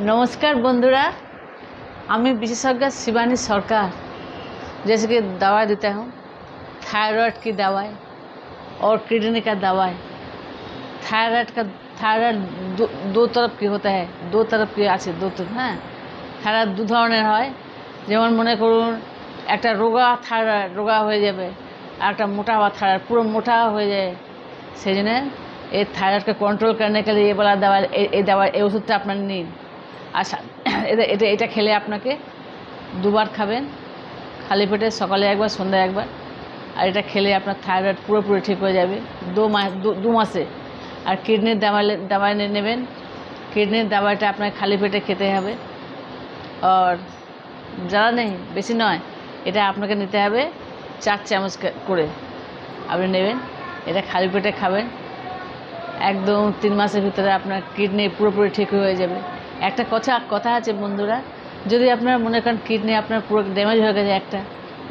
नमस्कार बंधुरा, मैं विशेषज्ञ शिवानी सरकार। जैसे कि दवा देता हूँ, थायराइड की दवाई और किडनी का दवाई। थायराइड दो तरफ की होता है, दो तरफ की आछे, दो तरफ। हाँ, थायराइड दो धरनेर हय, जेमन मने करुन एक रोगा थायराइड रोगा हो जाए और एक मोटा हुआ थायराइड पुरो मोटा हो जाए। सेजन्य ये थायराइड को कंट्रोल करने के लिए ये वाला दवा ओषुधटा अपना नीन। अच्छा, এটা খেলে আপনাকে দুবার খাবেন, খালি পেটে, সকালে একবার সন্ধ্যায় একবার। আর এটা খেলে আপনার থাইরয়েড পুরোপুরি ঠিক হয়ে যাবে দু মাসে। আর কিডনির দাবাই নেবেন। কিডনির দাবাইটা আপনাকে খালি পেটে খেতে হবে। আর ज़्यादा নেই, বেশি নয়, এটা আপনাকে নিতে হবে 4 চামচ করে আপনি নেবেন। এটা খালি পেটে খাবেন, একদম 3 মাসের ভিতরে আপনার কিডনি পুরোপুরি ঠিক হয়ে যাবে। একটা কথা আছে বন্ধুরা, যদি আপনার মনে করেন কিডনি আপনার পুরো ড্যামেজ হয়ে গেছে, একটা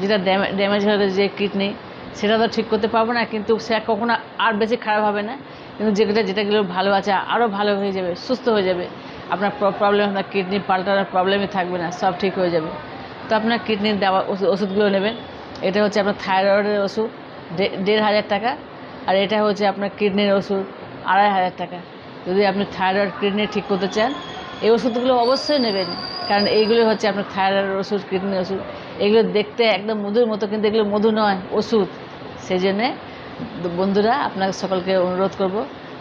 যেটা ড্যামেজ হয়ে গেছে যে কিডনি, সেটা তো ঠিক করতে পারবো না, কিন্তু সে কখনো আর বেশি খারাপ হবে না। কিন্তু যেটাগুলো ভালো আছে আরও ভালো হয়ে যাবে, সুস্থ হয়ে যাবে। আপনার প্রবলেম, আপনার কিডনি পাল্টানোর প্রবলেমই থাকবে না, সব ঠিক হয়ে যাবে। তো আপনার কিডনির দেওয়া ওষুধগুলো নেবেন। এটা হচ্ছে আপনার থাইরয়েডের ওষুধ 1,500 টাকা, আর এটা হচ্ছে আপনার কিডনির ওষুধ 2,500 টাকা। যদি আপনি থাইরয়েড কিডনি ঠিক করতে চান, এই ওষুধগুলো অবশ্যই নেবেন, কারণ এইগুলো হচ্ছে আপনার থাইরয়েডের ওষুধ, কিডনির ওষুধ। এগুলো দেখতে একদম মধুর মতো, কিন্তু এগুলো মধু নয়, ওষুধ। সেই জন্যে বন্ধুরা, আপনাকে সকলকে অনুরোধ করব,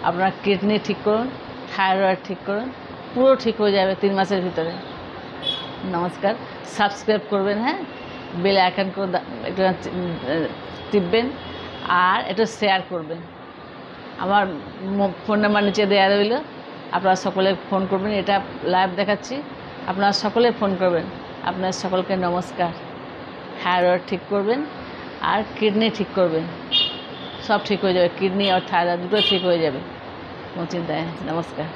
আপনার কিডনি ঠিক করুন, থাইরয়েড ঠিক করুন, পুরো ঠিক হয়ে যাবে 3 মাসের ভিতরে। নমস্কার, সাবস্ক্রাইব করবেন, হ্যাঁ, বেল আইকন করে একটু টিপবেন, আর একটু শেয়ার করবেন। আমার ফোন নাম্বার নিচে দেওয়া রইল, আপনারা সকলে ফোন করবেন। এটা লাইভ দেখাচ্ছি, আপনারা সকলে ফোন করবেন। আপনার সকলকে নমস্কার। থাইরয়েড ঠিক করবেন আর কিডনি ঠিক করবেন, সব ঠিক হয়ে যাবে। কিডনি আর থাইরয়েড দুটো ঠিক হয়ে যাবে, কোনো চিন্তা নেই। নমস্কার।